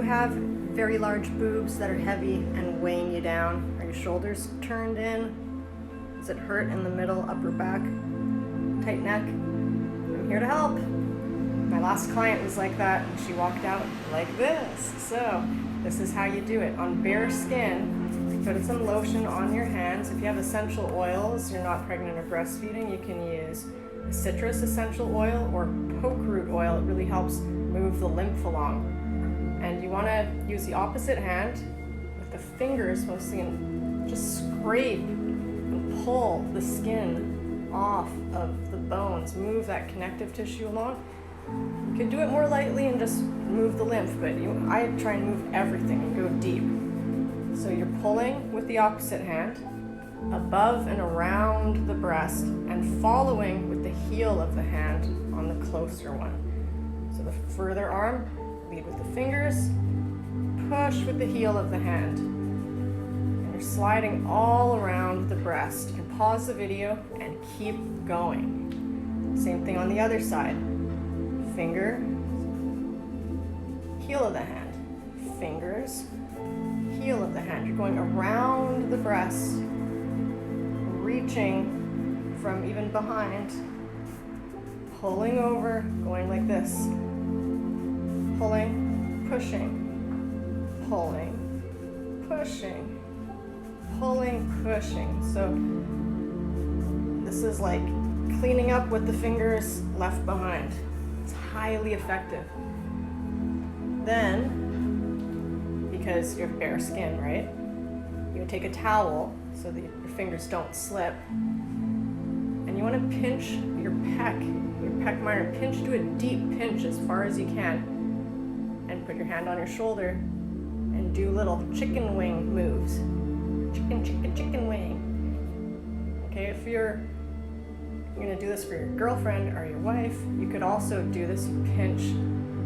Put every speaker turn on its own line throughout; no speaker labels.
have very large boobs that are heavy and weighing you down? Are your shoulders turned in? Does it hurt in the middle, upper back, tight neck? I'm here to help. My last client was like that, and she walked out like this. So this is how you do it. On bare skin, put some lotion on your hands. If you have essential oils, you're not pregnant or breastfeeding, you can use citrus essential oil or poke root oil. It really helps move the lymph along. And you want to use the opposite hand with the fingers mostly, and just scrape and pull the skin off of the bones. Move that connective tissue along. You can do it more lightly and just move the lymph, but I try and move everything and go deep. So you're pulling with the opposite hand above and around the breast and following with the heel of the hand on the closer one. So the further arm, lead with the fingers, push with the heel of the hand. And you're sliding all around the breast. You can pause the video and keep going. Same thing on the other side. Finger, heel of the hand, fingers, heel of the hand. You're going around the breast, reaching from even behind, pulling over, going like this, pulling, pushing, pulling, pushing, pulling, pushing. So this is like cleaning up what the fingers left behind. It's highly effective. Then, because you have bare skin, right? You would take a towel so that your fingers don't slip, and you want to pinch your pec minor. Pinch, do a deep pinch as far as you can, and put your hand on your shoulder and do little chicken wing moves. Chicken, chicken, chicken wing. Okay, if you're gonna do this for your girlfriend or your wife, you could also do this. You pinch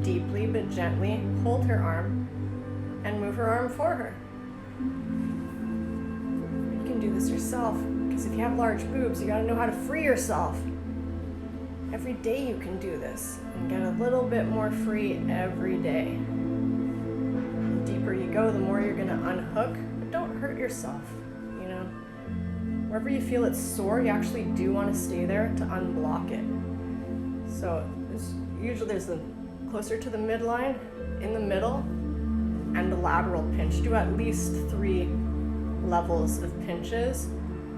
deeply but gently, hold her arm, and move her arm for her. You can do this yourself, because if you have large boobs, you gotta know how to free yourself. Every day you can do this and get a little bit more free every day. The deeper you go, the more you're gonna unhook, but don't hurt yourself, you know? Wherever you feel it's sore, you actually do want to stay there to unblock it. So there's the closer to the midline, in the middle, and the lateral pinch. Do at least 3 levels of pinches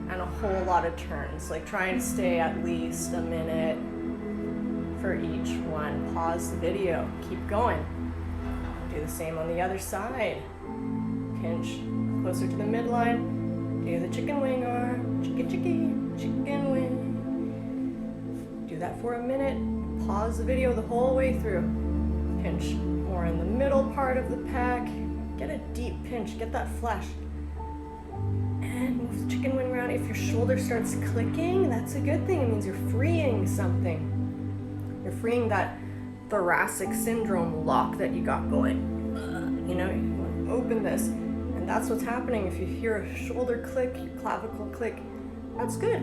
and a whole lot of turns. Like try and stay at least a minute for each one. Pause the video, keep going. Do the same on the other side. Pinch closer to the midline. Do the chicken wing arm, chicken wing. Do that for a minute. Pause the video the whole way through. Pinch more in the middle part of the pec. Get a deep pinch, get that flesh. And move the chicken wing around. If your shoulder starts clicking, that's a good thing. It means you're freeing something. You're freeing that thoracic syndrome lock that you got going. You know, you want to open this. And that's what's happening. If you hear a shoulder click, your clavicle click, that's good.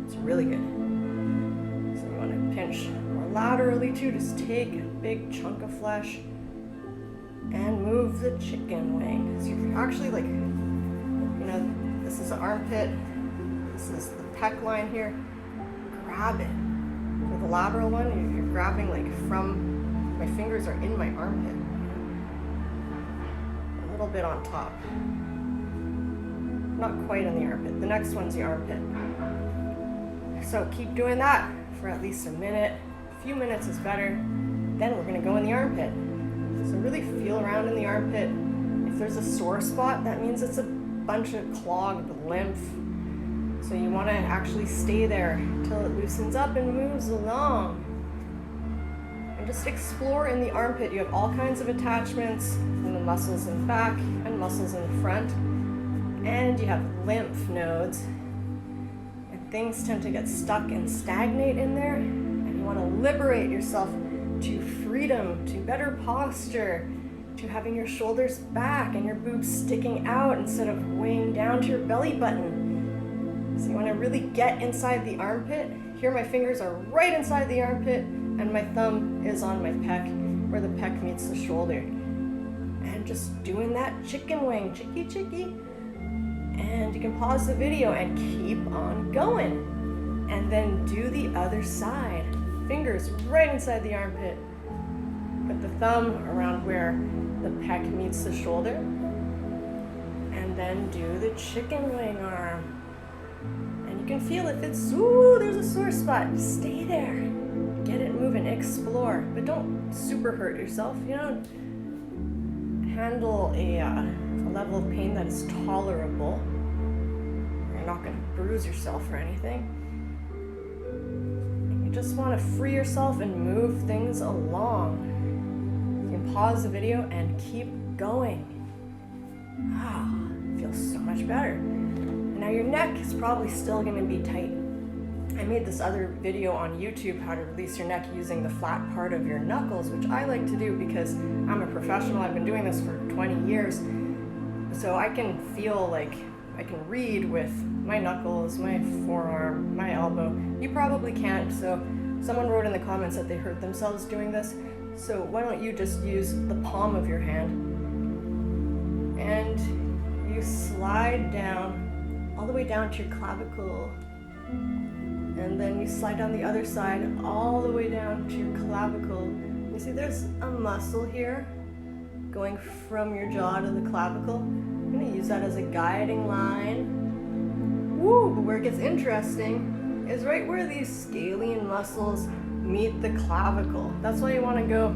It's really good. So you want to pinch more laterally too. Just take a big chunk of flesh and move the chicken wing. So you're actually like, you know, this is the armpit, this is the pec line here. Grab it. For the lateral one, you're grabbing like from, my fingers are in my armpit. Bit on top. Not quite in the armpit. The next one's the armpit. So keep doing that for at least a minute. A few minutes is better. Then we're gonna go in the armpit. So really feel around in the armpit. If there's a sore spot, that means it's a bunch of clogged lymph. So you wanna actually stay there until it loosens up and moves along. And just explore in the armpit. You have all kinds of attachments in the muscles in the back and muscles in the front. And you have lymph nodes. And things tend to get stuck and stagnate in there. And you want to liberate yourself to freedom, to better posture, to having your shoulders back and your boobs sticking out instead of weighing down to your belly button. So you want to really get inside the armpit. Here my fingers are right inside the armpit, and my thumb is on my pec, where the pec meets the shoulder. and just doing that chicken wing, chicky chicky. And you can pause the video and keep on going. And then do the other side. Fingers right inside the armpit. Put the thumb around where the pec meets the shoulder. And then do the chicken wing arm. And you can feel if it's, ooh, there's a sore spot. Stay there. Get it moving, explore. But don't super hurt yourself. You know, handle a level of pain that is tolerable. You're not going to bruise yourself or anything. You just want to free yourself and move things along. You can pause the video and keep going. Feels so much better. And now your neck is probably still going to be tight. I made this other video on YouTube, how to release your neck using the flat part of your knuckles, which I like to do because I'm a professional. I've been doing this for 20 years. So I can feel like I can read with my knuckles, my forearm, my elbow. You probably can't. So someone wrote in the comments that they hurt themselves doing this. So why don't you just use the palm of your hand and you slide down all the way down to your clavicle. And then you slide down the other side all the way down to your clavicle. You see there's a muscle here going from your jaw to the clavicle. I'm going to use that as a guiding line. Woo! But where it gets interesting is right where these scalene muscles meet the clavicle. That's why you want to go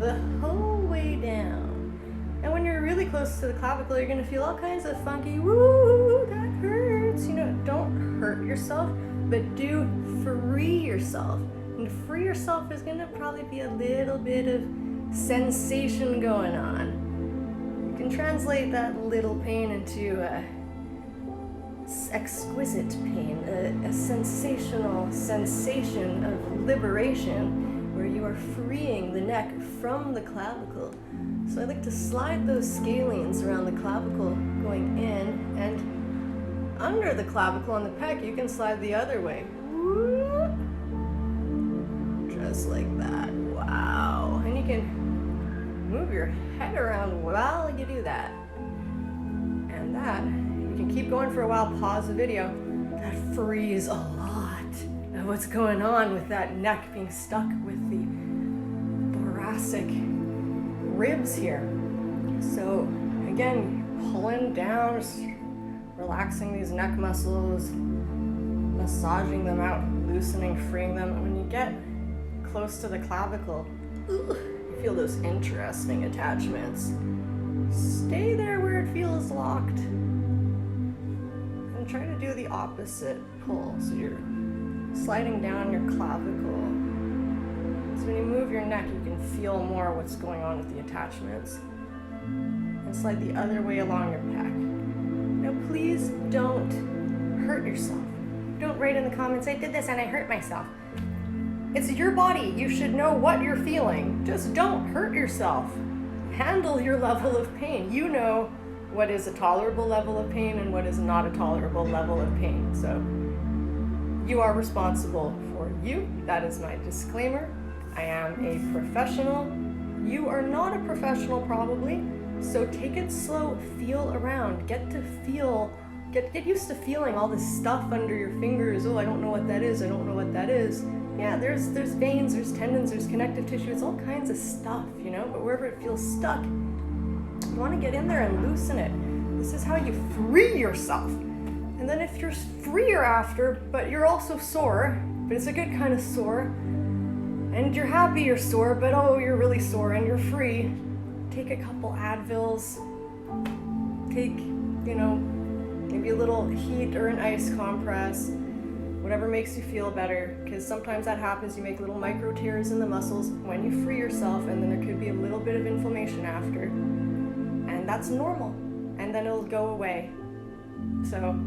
the whole way down. And when you're really close to the clavicle, you're going to feel all kinds of funky, woo, that hurts. You know, don't hurt yourself, but do free yourself. And free yourself is going to probably be a little bit of sensation going on. You can translate that little pain into exquisite pain, a sensational sensation of liberation where you are freeing the neck from the clavicle. So I like to slide those scalenes around the clavicle going in, and under the clavicle on the pec you can slide the other way. Just like that. Wow. And you can move your head around while you do that. And that, you can keep going for a while, pause the video. That frees a lot of what's going on with that neck being stuck with the thoracic ribs here. So again, pulling down, just relaxing these neck muscles, massaging them out, loosening, freeing them. And when you get close to the clavicle, you feel those interesting attachments. Stay there where it feels locked. And try to do the opposite pull. So you're sliding down your clavicle. So when you move your neck, you can feel more what's going on with the attachments. And slide the other way along your pec. Now please don't hurt yourself. Don't write in the comments, I did this and I hurt myself. It's your body. You should know what you're feeling. Just don't hurt yourself. Handle your level of pain. You know what is a tolerable level of pain and what is not a tolerable level of pain. So you are responsible for you. That is my disclaimer. I am a professional. You are not a professional probably. So take it slow, feel around, get used to feeling all this stuff under your fingers. Oh, I don't know what that is. I don't know what that is. Yeah, there's veins, there's tendons, there's connective tissue. It's all kinds of stuff, you know, but wherever it feels stuck, you want to get in there and loosen it. This is how you free yourself. And then if you're freer after, but you're also sore, but it's a good kind of sore, and you're happy you're sore, but oh, you're really sore and you're free, take a couple Advils, take, you know, maybe a little heat or an ice compress, whatever makes you feel better, because sometimes that happens. You make little micro tears in the muscles when you free yourself, and then there could be a little bit of inflammation after, and that's normal, and then it'll go away. So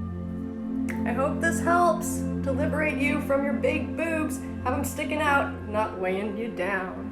I hope this helps to liberate you from your big boobs, have them sticking out, not weighing you down.